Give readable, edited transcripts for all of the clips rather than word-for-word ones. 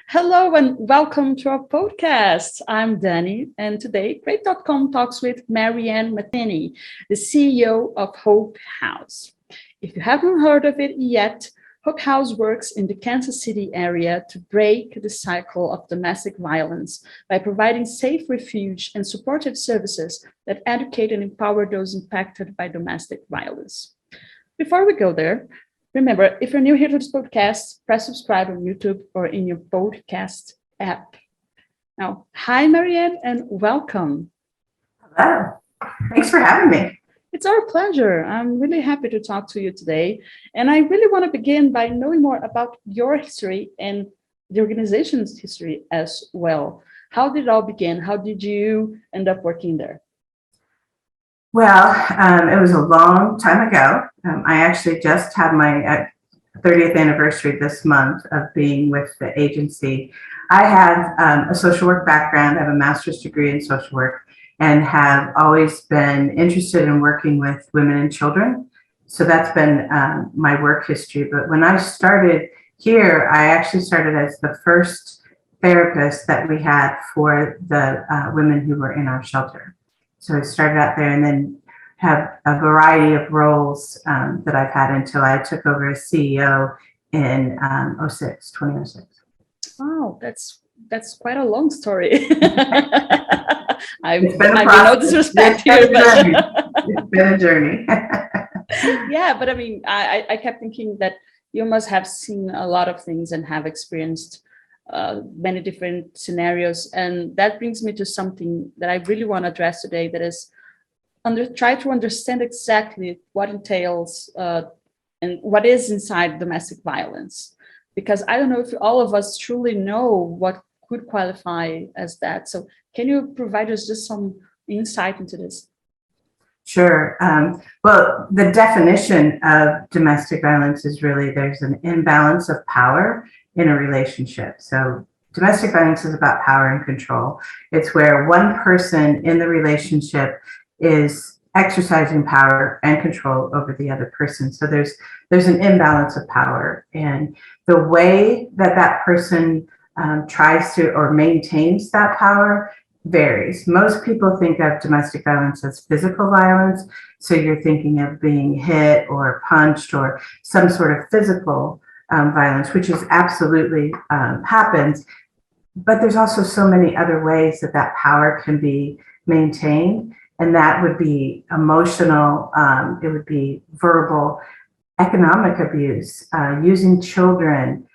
Hello and welcome to our podcast. I'm Danny, and today Great.com talks with Marianne Matheny, the CEO of Hope House. If you haven't heard of it yet, Hope House works in the Kansas City area to break the cycle of domestic violence by providing safe refuge and supportive services that educate and empower those impacted by domestic violence. Before we go there, remember, if you're new here to this podcast, press subscribe on YouTube or in your podcast app. Now, hi, Marianne, and welcome. Hello. Thanks for having me. It's our pleasure. I'm really happy to talk to you today. And I really want to begin by knowing more about your history and the organization's history as well. How did it all begin? How did you end up working there? Well, it was a long time ago. I actually just had my 30th anniversary this month of being with the agency. I have a social work background. I have a master's degree in social work and have always been interested in working with women and children. So that's been my work history. But when I started here, I actually started as the first therapist that we had for the women who were in our shelter. So I started out there and then have a variety of roles that I've had until I took over as CEO in 2006. Oh, that's quite a long story. I It's been a mean, process. no disrespect here, but It's been a journey. yeah, but I mean, I kept thinking that you must have seen a lot of things and have experienced many different scenarios. And that brings me to something that I really want to address today, that is try to understand exactly what entails and what is inside domestic violence. Because I don't know if all of us truly know what could qualify as that. So can you provide us just some insight into this? Sure. Well, the definition of domestic violence is really there's an imbalance of power in a relationship. So domestic violence is about power and control. It's where one person in the relationship is exercising power and control over the other person. So there's an imbalance of power, and the way that that person tries to or maintains that power varies. Most people think of domestic violence as physical violence. So you're thinking of being hit or punched or some sort of physical violence, which is absolutely happens. But there's also so many other ways that that power can be maintained. And that would be emotional, it would be verbal, economic abuse, using children,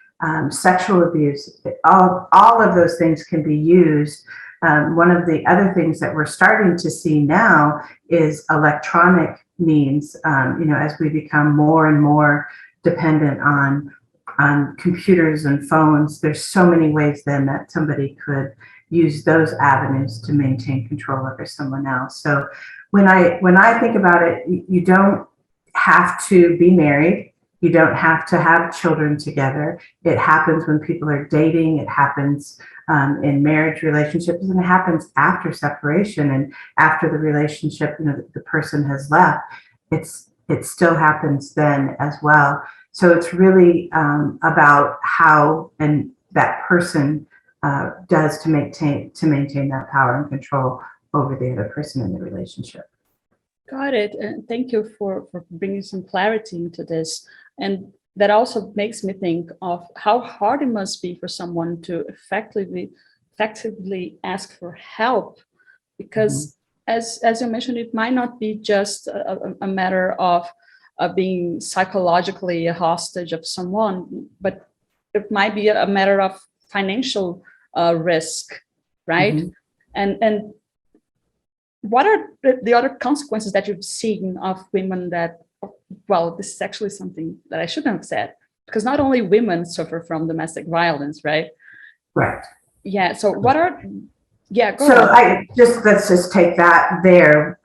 sexual abuse. All of those things can be used. One of the other things that we're starting to see now is electronic means, as we become more and more dependent on computers and phones. There's so many ways then that somebody could use those avenues to maintain control over someone else. So when I think about it, you don't have to be married. You don't have to have children together. It happens when people are dating. It happens in marriage relationships, and it happens after separation and after the relationship, the person has left. It still happens then as well. So it's really about how and that person does to maintain that power and control over the other person in the relationship. Got it. And thank you for bringing some clarity into this. And that also makes me think of how hard it must be for someone to effectively ask for help, because as you mentioned, it might not be just a matter of being psychologically a hostage of someone, but it might be a matter of financial risk, right? And what are the other consequences that you've seen of women that, well, this is actually something that I shouldn't have said, because not only women suffer from domestic violence, right? Right. Yeah. So what are, yeah, go So ahead. let's just take that there.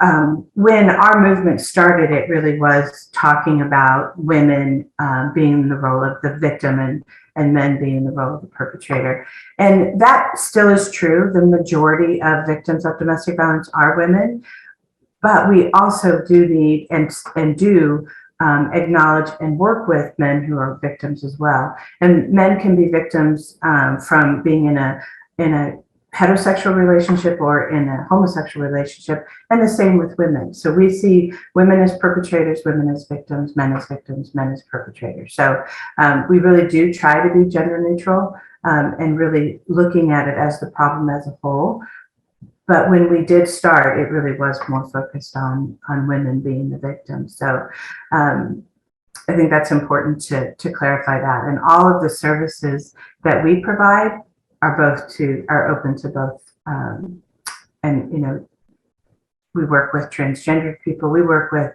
When our movement started, it really was talking about women being in the role of the victim and men being in the role of the perpetrator. And that still is true. The majority of victims of domestic violence are women, but we also do need and do acknowledge and work with men who are victims as well. And men can be victims from being in a heterosexual relationship or in a homosexual relationship, and the same with women. So we see women as perpetrators, women as victims, men as perpetrators. So we really do try to be gender neutral and really looking at it as the problem as a whole. But when we did start, it really was more focused on women being the victims. So I think that's important to clarify that. And all of the services that we provide are open to both. And we work with transgender people. We work with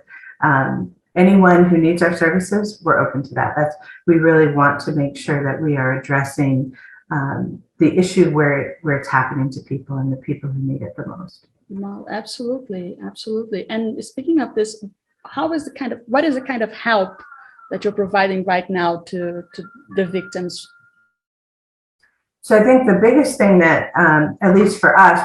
anyone who needs our services. We're open to that. We really want to make sure that we are addressing the issue where it's happening to people and the people who need it the most. Well, absolutely, absolutely. And speaking of this, what is the kind of help that you're providing right now to the victims? So I think the biggest thing that, at least for us,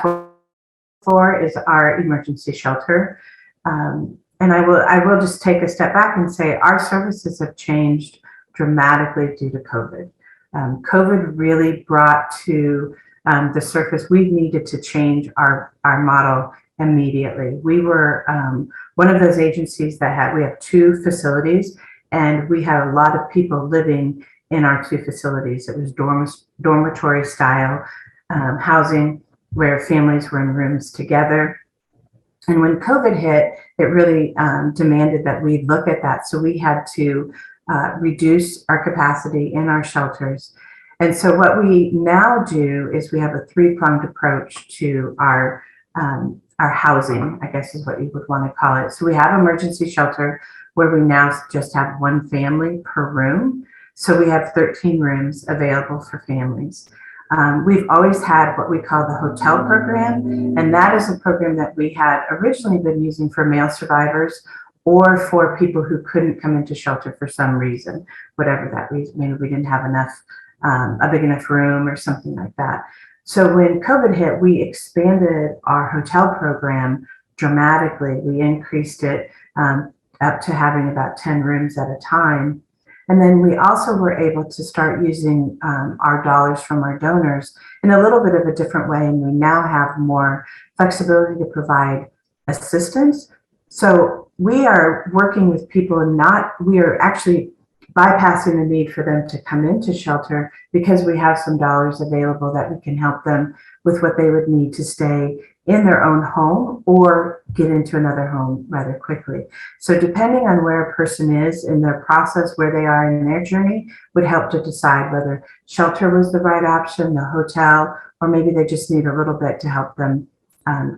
is our emergency shelter. And I will just take a step back and say our services have changed dramatically due to COVID. COVID really brought to the surface, we needed to change our model immediately. We were one of those agencies we have 2 facilities, and we had a lot of people living in our 2 facilities. It was dormitory style housing where families were in rooms together. And when COVID hit, it really demanded that we look at that. So we had to reduce our capacity in our shelters. And so what we now do is we have a 3-pronged approach to our housing, I guess is what you would want to call it. So we have emergency shelter where we now just have 1 family per room. So we have 13 rooms available for families. We've always had what we call the hotel program, and that is a program that we had originally been using for male survivors or for people who couldn't come into shelter for some reason, whatever that reason. Maybe we didn't have a big enough room or something like that. So when COVID hit, we expanded our hotel program dramatically. We increased it up to having about 10 rooms at a time. And then we also were able to start using our dollars from our donors in a little bit of a different way. And we now have more flexibility to provide assistance. So we are working with people we are actually bypassing the need for them to come into shelter because we have some dollars available that we can help them with what they would need to stay in their own home or get into another home rather quickly. So depending on where a person is in their process, where they are in their journey, would help to decide whether shelter was the right option, the hotel, or maybe they just need a little bit to help them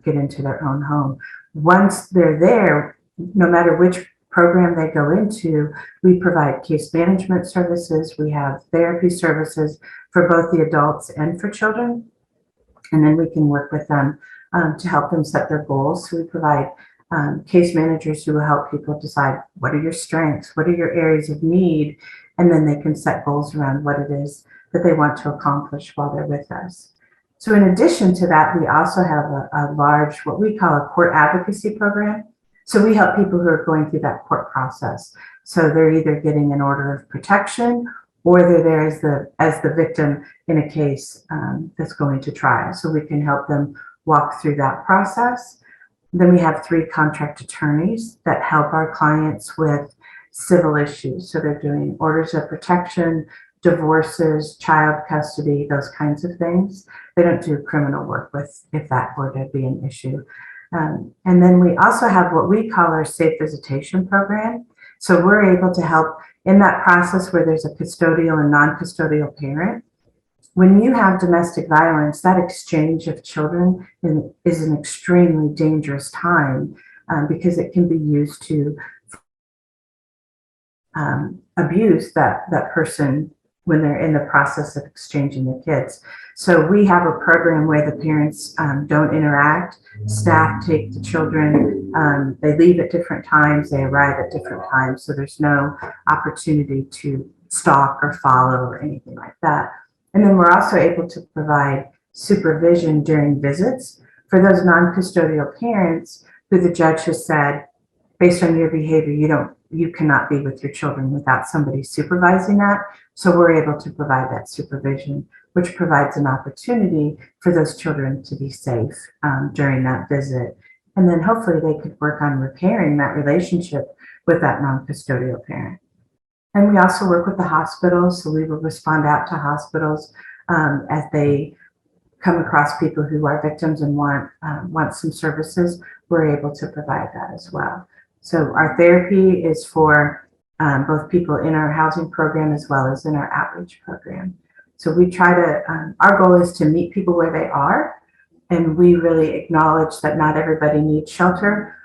get into their own home. Once they're there, no matter which program they go into, we provide case management services. We have therapy services for both the adults and for children. And then we can work with them to help them set their goals. So we provide case managers who will help people decide what are your strengths, what are your areas of need, and then they can set goals around what it is that they want to accomplish while they're with us. So in addition to that, we also have a large, what we call a court advocacy program. So we help people who are going through that court process. So they're either getting an order of protection or they're there as the victim in a case that's going to trial. So we can help them walk through that process. Then we have 3 contract attorneys that help our clients with civil issues. So they're doing orders of protection, divorces, child custody, those kinds of things. They don't do criminal work if that were to be an issue. And then we also have what we call our safe visitation program. So we're able to help in that process where there's a custodial and non-custodial parent. When you have domestic violence, that exchange of children is an extremely dangerous time because it can be used to abuse that person when they're in the process of exchanging the kids. So we have a program where the parents don't interact. Staff take the children, they leave at different times, they arrive at different times. So there's no opportunity to stalk or follow or anything like that. And then we're also able to provide supervision during visits for those non-custodial parents who the judge has said, based on your behavior, you cannot be with your children without somebody supervising that. So we're able to provide that supervision, which provides an opportunity for those children to be safe during that visit. And then hopefully they could work on repairing that relationship with that non-custodial parent. And we also work with the hospitals, so we will respond out to hospitals as they come across people who are victims and want some services. We're able to provide that as well. So our therapy is for both people in our housing program as well as in our outreach program. So we try to, our goal is to meet people where they are, and we really acknowledge that not everybody needs shelter.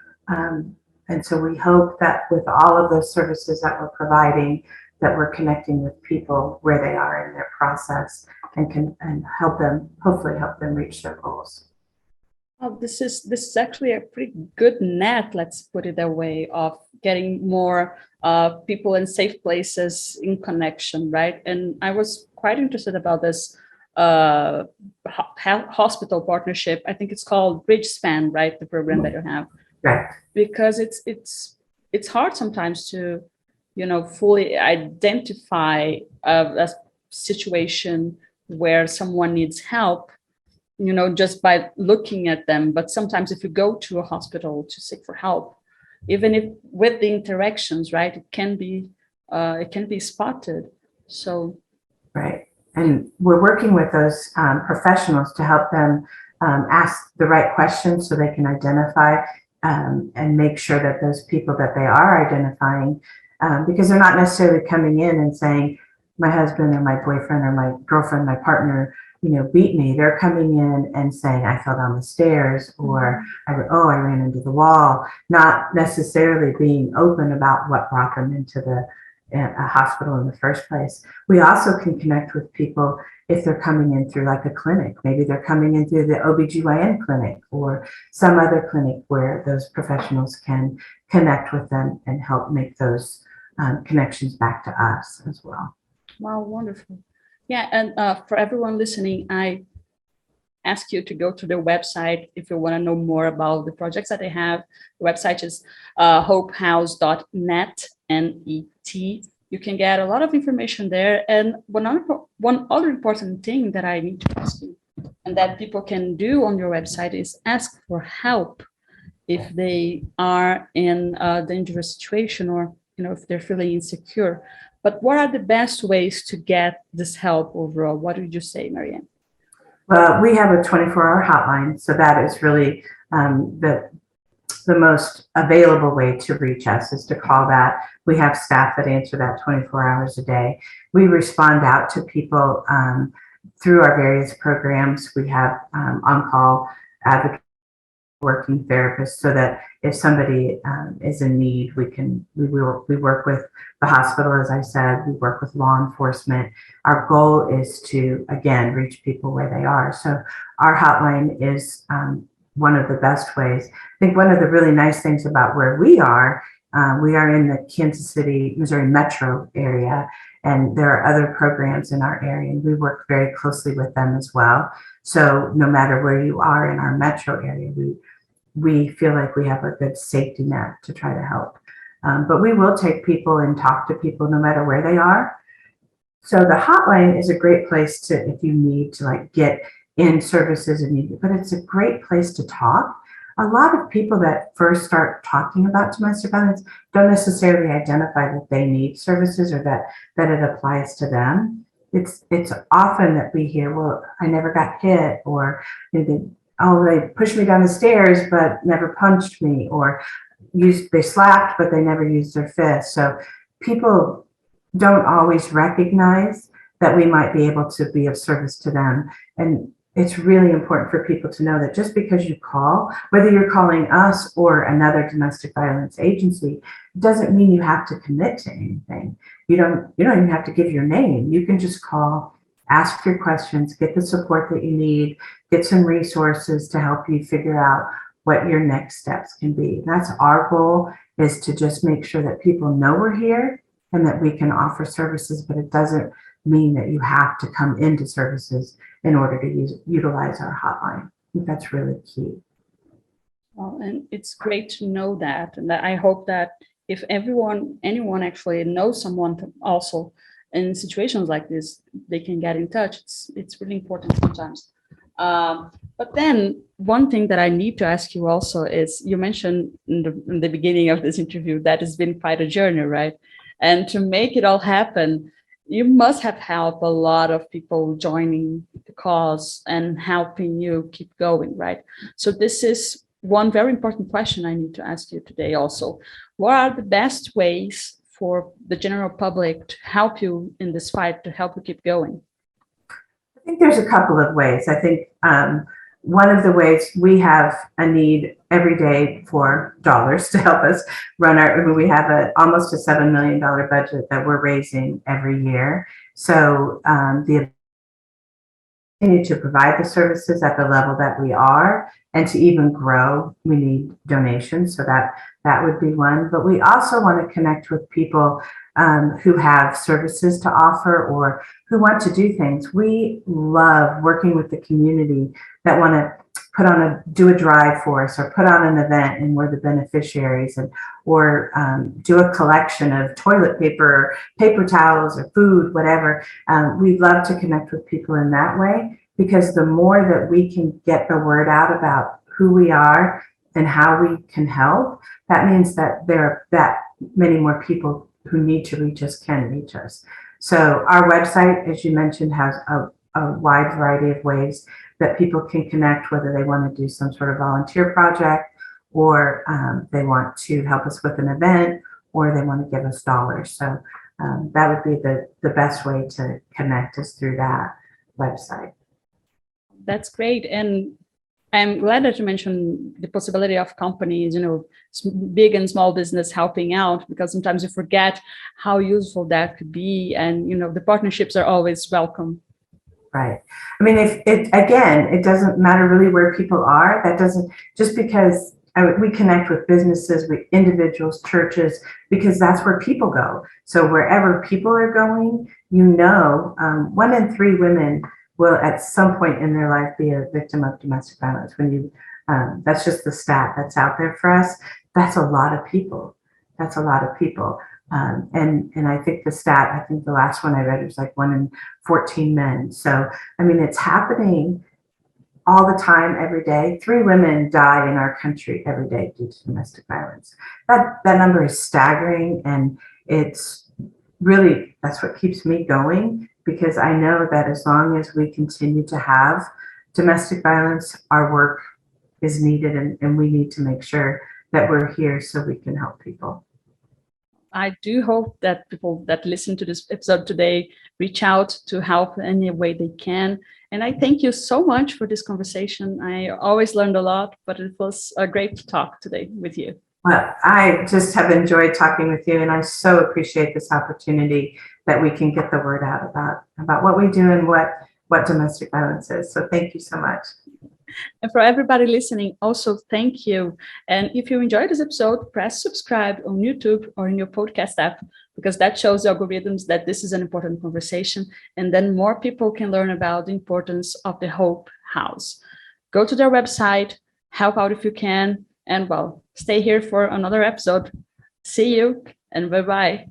And so we hope that with all of those services that we're providing, that we're connecting with people where they are in their process and can help them, hopefully help them reach their goals. Oh, this is actually a pretty good net, let's put it that way, of getting more people in safe places in connection, right? And I was quite interested about this hospital partnership. I think it's called Bridge Span, right? The program that you have. Right. Because it's hard sometimes to, fully identify a situation where someone needs help, just by looking at them. But sometimes if you go to a hospital to seek for help, even if with the interactions, right, it can be spotted. So. Right. And we're working with those professionals to help them ask the right questions so they can identify and make sure that those people that they are identifying, because they're not necessarily coming in and saying, my husband or my boyfriend or my girlfriend, my partner, beat me. They're coming in and saying, I fell down the stairs, or I ran into the wall, not necessarily being open about what brought them into a hospital in the first place. We also can connect with people if they're coming in through like a clinic. Maybe they're coming in through the OBGYN clinic or some other clinic where those professionals can connect with them and help make those connections back to us as well. Wow, wonderful. Yeah, and for everyone listening, I ask you to go to their website if you want to know more about the projects that they have. The website is hopehouse.net, N-E-T. You can get a lot of information there. And one other important thing that I need to ask you, and that people can do on your website, is ask for help if they are in a dangerous situation, or if they're feeling insecure. But what are the best ways to get this help overall? What would you say, Marianne? Well, we have a 24-hour hotline, so that is really the most available way to reach us, is to call that. We have staff that answer that 24 hours a day. We respond out to people through our various programs. We have on-call advocates, working therapists, so that if somebody is in need, we work with the hospital, as I said, we work with law enforcement. Our goal is to, again, reach people where they are. So our hotline is one of the best ways. I think one of the really nice things about where we are in the Kansas City, Missouri metro area, and there are other programs in our area, and we work very closely with them as well. So no matter where you are in our metro area, we feel like we have a good safety net to try to help. But we will take people and talk to people no matter where they are. So the hotline is a great place to, if you need to get in services, but it's a great place to talk. A lot of people that first start talking about domestic violence don't necessarily identify that they need services or that it applies to them. It's often that we hear, well, I never got hit, or they pushed me down the stairs but never punched me, or they slapped but they never used their fist. So people don't always recognize that we might be able to be of service to them. And it's really important for people to know that just because you call, whether you're calling us or another domestic violence agency, it doesn't mean you have to commit to anything. You don't even have to give your name. You can just call, ask your questions, get the support that you need, get some resources to help you figure out what your next steps can be. That's our goal, is to just make sure that people know we're here and that we can offer services, but it doesn't mean that you have to come into services in order to utilize our hotline. I think that's really key. And it's great to know that. And that I hope that if anyone actually knows someone also in situations like this, they can get in touch. It's really important sometimes. But then one thing that I need to ask you also is, you mentioned in the beginning of this interview that it's been quite a journey, right? And to make it all happen, you must have helped a lot of people joining the cause and helping you keep going, right? So this is one very important question I need to ask you today also. What are the best ways for the general public to help you in this fight, to help you keep going? I think there's a couple of ways. I think one of the ways, we have a need every day for dollars to help us run we have almost a $7 million budget that we're raising every year. So the continue to provide the services at the level that we are, and to even grow, we need donations. So that would be one. But we also want to connect with people who have services to offer or who want to do things. We love working with the community that want to do a drive for us, or put on an event and we're the beneficiaries, or do a collection of toilet paper, paper towels, or food, whatever. We love to connect with people in that way, because the more that we can get the word out about who we are and how we can help, that means that there are that many more people who need to reach us can reach us. So our website, as you mentioned, has a wide variety of ways that people can connect, whether they want to do some sort of volunteer project, or they want to help us with an event, or they want to give us dollars. So that would be the best way to connect is through that website. That's great. And I'm glad that you mentioned the possibility of companies, big and small business helping out, because sometimes you forget how useful that could be. And, the partnerships are always welcome. Right. I mean, it doesn't matter really where people are. That doesn't, just because we connect with businesses, with individuals, churches, because that's where people go. So wherever people are going, 1 in 3 women will at some point in their life be a victim of domestic violence. That's just the stat that's out there for us. That's a lot of people. That's a lot of people. And I think the last one I read was like 1 in 14 men. So, I mean, it's happening all the time, every day. 3 women die in our country every day due to domestic violence. That number is staggering, and it's really, that's what keeps me going, because I know that as long as we continue to have domestic violence, our work is needed, and we need to make sure that we're here so we can help people. I do hope that people that listen to this episode today reach out to help in any way they can. And I thank you so much for this conversation. I always learned a lot, but it was a great talk today with you. Well, I just have enjoyed talking with you, and I so appreciate this opportunity that we can get the word out about what we do and what domestic violence is. So thank you so much. And for everybody listening, also thank you. And if you enjoyed this episode, press subscribe on YouTube or in your podcast app, because that shows the algorithms that this is an important conversation. And then more people can learn about the importance of the Hope House. Go to their website, help out if you can, and stay here for another episode. See you, and bye-bye.